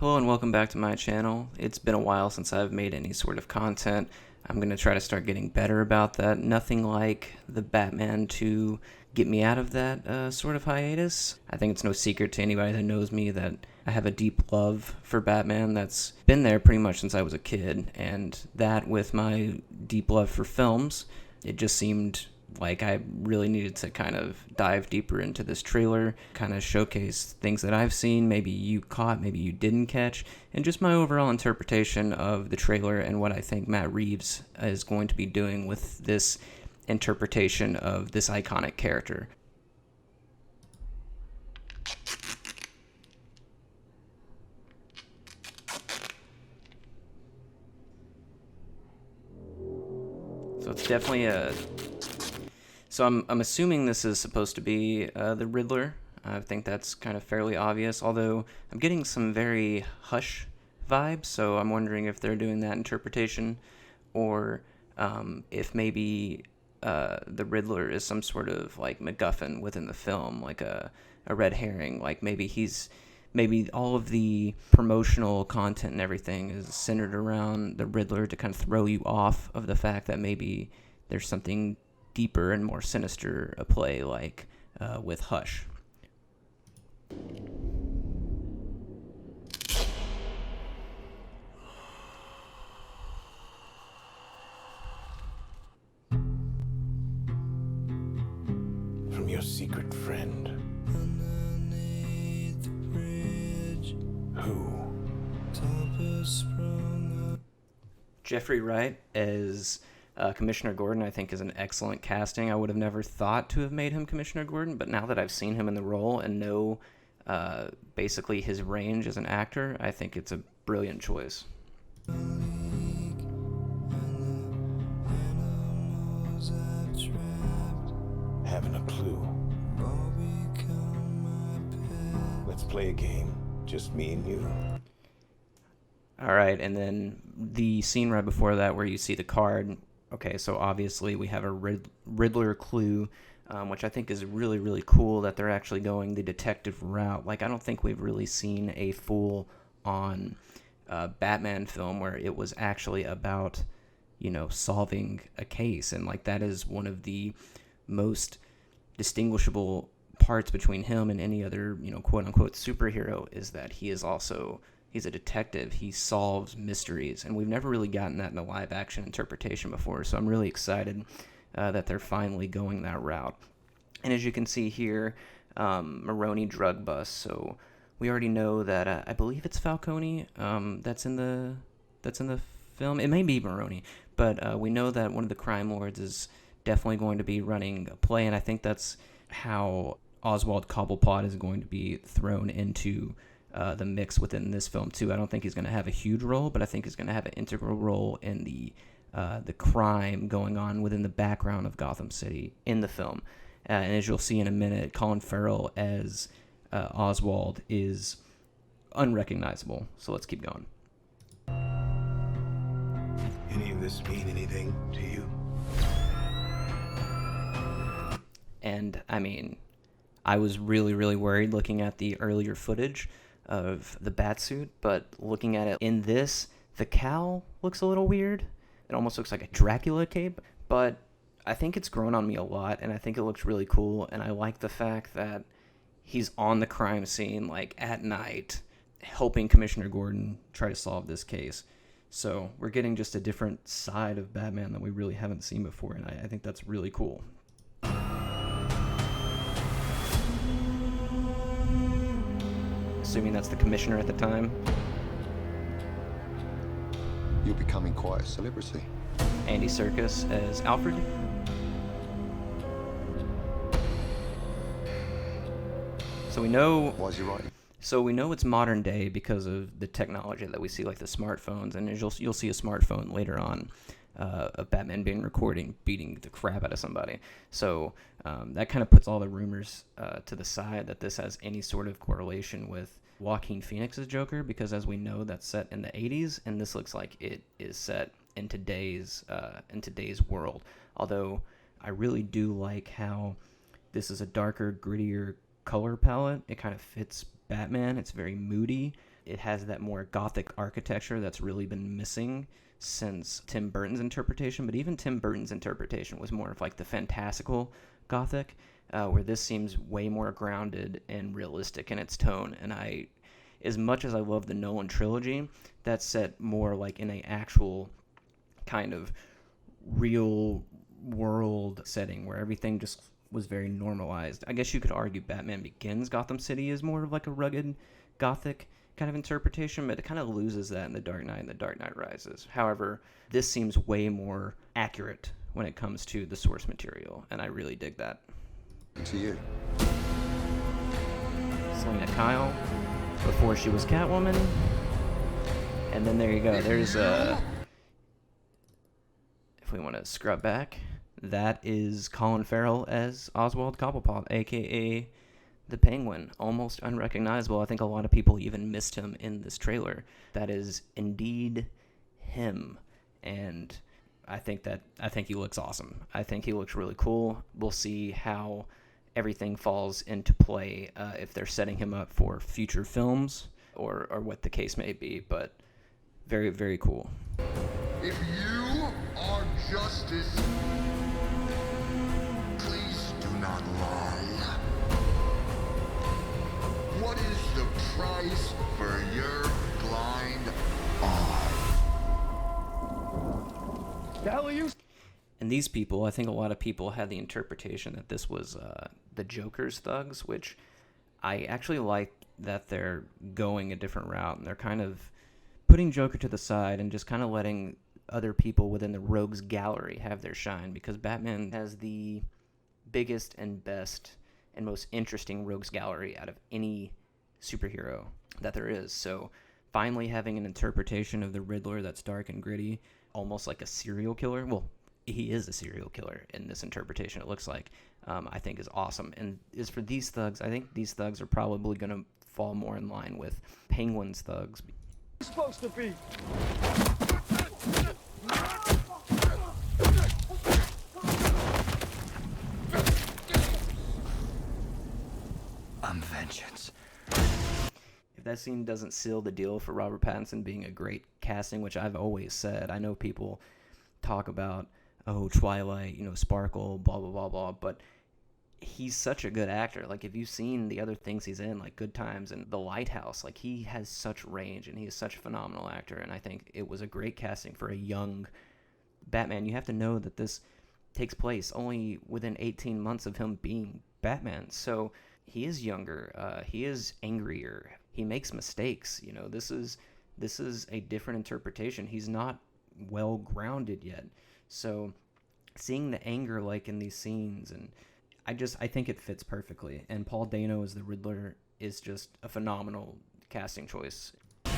Hello and welcome back to my channel. It's been a while since I've made any sort of content. I'm going to try to start getting better about that. Nothing like the Batman to get me out of that sort of hiatus. I think it's no secret to anybody that knows me that I have a deep love for Batman that's been there pretty much since I was a kid. And that with my deep love for films, it just seemed like I really needed to kind of dive deeper into this trailer, kind of showcase things that I've seen, maybe you caught, maybe you didn't catch, and just my overall interpretation of the trailer and what I think Matt Reeves is going to be doing with this interpretation of this iconic character. So it's definitely So I'm assuming this is supposed to be the Riddler. I think that's kind of fairly obvious, although I'm getting some very Hush vibes, so I'm wondering if they're doing that interpretation, or if maybe the Riddler is some sort of like MacGuffin within the film, like a red herring, like maybe all of the promotional content and everything is centered around the Riddler to kind of throw you off of the fact that maybe there's something deeper and more sinister a play, like with Hush. From your secret friend. Underneath the bridge. Who? Jeffrey Wright as Commissioner Gordon, I think, is an excellent casting. I would have never thought to have made him Commissioner Gordon, but now that I've seen him in the role and know basically his range as an actor, I think it's a brilliant choice. Having a clue. Let's play a game. Just me and you. All right, and then the scene right before that where you see the card. Okay, so obviously we have a Riddler Clue, which I think is really, really cool that they're actually going the detective route. Like, I don't think we've really seen a full-on Batman film where it was actually about, solving a case. And, like, that is one of the most distinguishable parts between him and any other, quote-unquote superhero, is that he's a detective. He solves mysteries, and we've never really gotten that in a live-action interpretation before, so I'm really excited that they're finally going that route. And as you can see here, Maroni drug bust, so we already know that, I believe it's Falcone that's in the film. It may be Maroni, but we know that one of the crime lords is definitely going to be running a play, and I think that's how Oswald Cobblepot is going to be thrown into the mix within this film too. I don't think he's going to have a huge role, but I think he's going to have an integral role in the crime going on within the background of Gotham City in the film. And as you'll see in a minute, Colin Farrell as Oswald is unrecognizable. So let's keep going. Any of this mean anything to you? And I mean, I was really, really worried looking at the earlier footage of the Batsuit, but looking at it in this, the cowl looks a little weird. It almost looks like a Dracula cape, but I think it's grown on me a lot, and I think it looks really cool, and I like the fact that he's on the crime scene, like, at night, helping Commissioner Gordon try to solve this case. So we're getting just a different side of Batman that we really haven't seen before, and I think that's really cool. Assuming that's the commissioner at the time. You're becoming quite a celebrity. Andy Serkis as Alfred. So we know. Why is he writing? So we know it's modern day because of the technology that we see, like the smartphones, and you'll see a smartphone later on of Batman being beating the crap out of somebody. So that kind of puts all the rumors to the side that this has any sort of correlation with Joaquin Phoenix's Joker, because as we know, that's set in the 80s, and this looks like it is set in today's world. Although I really do like how this is a darker, grittier color palette. It kind of fits Batman. It's very moody. it has that more gothic architecture that's really been missing since Tim Burton's interpretation. But even Tim Burton's interpretation was more of like the fantastical gothic, where this seems way more grounded and realistic in its tone. And as much as I love the Nolan trilogy, that's set more like in a actual kind of real world setting where everything just was very normalized. I guess you could argue Batman Begins Gotham City is more of like a rugged gothic kind of interpretation, but it kind of loses that in The Dark Knight and The Dark Knight Rises. However, this seems way more accurate when it comes to the source material, and I really dig that. To you. Selena Kyle, before she was Catwoman, and then there you go. There's if we want to scrub back, that is Colin Farrell as Oswald Copperpod, aka the Penguin. Almost unrecognizable. I think a lot of people even missed him in this trailer. That is indeed him, and I think he looks awesome. I think he looks really cool. We'll see how everything falls into play if they're setting him up for future films or what the case may be, but very, very cool. If you are justice, please do not lie. What is the price for your blind eye? The hell are you? And these people, I think a lot of people had the interpretation that this was the Joker's thugs, which I actually like that they're going a different route, and they're kind of putting Joker to the side and just kind of letting other people within the Rogues Gallery have their shine, because Batman has the biggest and best and most interesting Rogues Gallery out of any superhero that there is. So finally having an interpretation of the Riddler that's dark and gritty, almost like a serial killer. Well, he is a serial killer in this interpretation, it looks like, I think is awesome. And as for these thugs, I think these thugs are probably going to fall more in line with Penguin's thugs. It's supposed to be. I'm vengeance. If that scene doesn't seal the deal for Robert Pattinson being a great casting, which I've always said, I know people talk about, oh, Twilight, Sparkle, blah, blah, blah, blah, but he's such a good actor. Like, if you've seen the other things he's in, like Good Times and The Lighthouse, like, he has such range, and he is such a phenomenal actor, and I think it was a great casting for a young Batman. You have to know that this takes place only within 18 months of him being Batman, so he is younger, he is angrier, he makes mistakes, this is a different interpretation. He's not well grounded yet, so seeing the anger like in these scenes, and I think it fits perfectly. And Paul Dano as the Riddler is just a phenomenal casting choice. The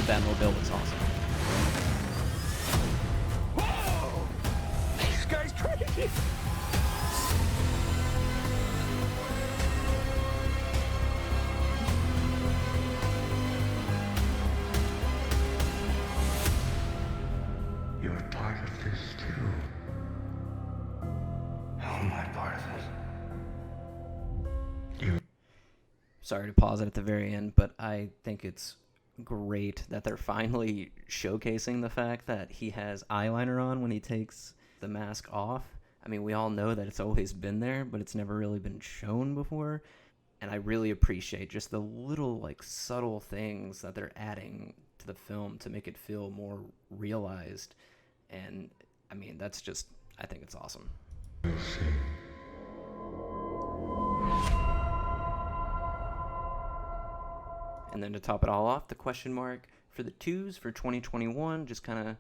Batmobile was awesome. Whoa! This guy's crazy. You're part of this too. How am I part of it? Sorry to pause it at the very end, but I think it's great that they're finally showcasing the fact that he has eyeliner on when he takes the mask off. I mean, we all know that it's always been there, but it's never really been shown before. And I really appreciate just the little, like, subtle things that they're adding to the film to make it feel more realized. And, I mean, I think it's awesome. We'll see. And then to top it all off, the question mark for the twos for 2021, just kind of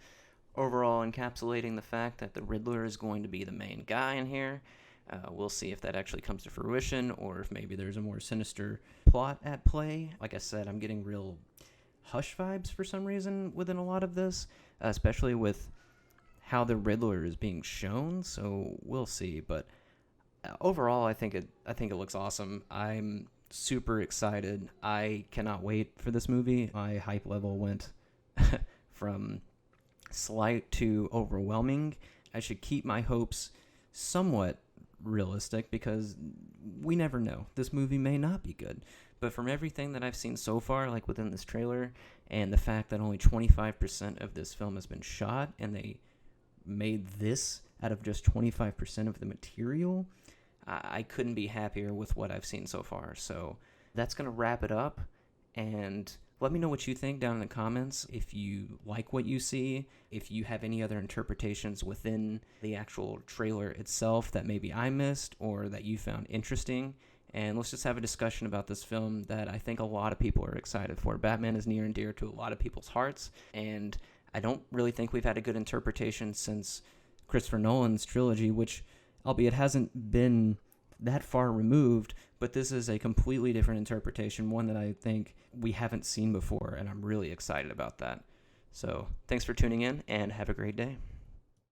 overall encapsulating the fact that the Riddler is going to be the main guy in here. We'll see if that actually comes to fruition, or if maybe there's a more sinister plot at play. Like I said, I'm getting real Hush vibes for some reason within a lot of this, especially with how the Riddler is being shown. So we'll see. But overall, I think it looks awesome. I'm super excited. I cannot wait for this movie. My hype level went from slight to overwhelming. I should keep my hopes somewhat realistic because we never know. This movie may not be good, But from everything that I've seen so far, like within this trailer, and the fact that only 25% of this film has been shot, and they made this out of just 25% of the material, I couldn't be happier with what I've seen so far. So that's going to wrap it up. And let me know what you think down in the comments. If you like what you see, if you have any other interpretations within the actual trailer itself that maybe I missed or that you found interesting. And let's just have a discussion about this film that I think a lot of people are excited for. Batman is near and dear to a lot of people's hearts, and I don't really think we've had a good interpretation since Christopher Nolan's trilogy, which, albeit hasn't been that far removed, but this is a completely different interpretation, one that I think we haven't seen before, and I'm really excited about that. So thanks for tuning in, and have a great day.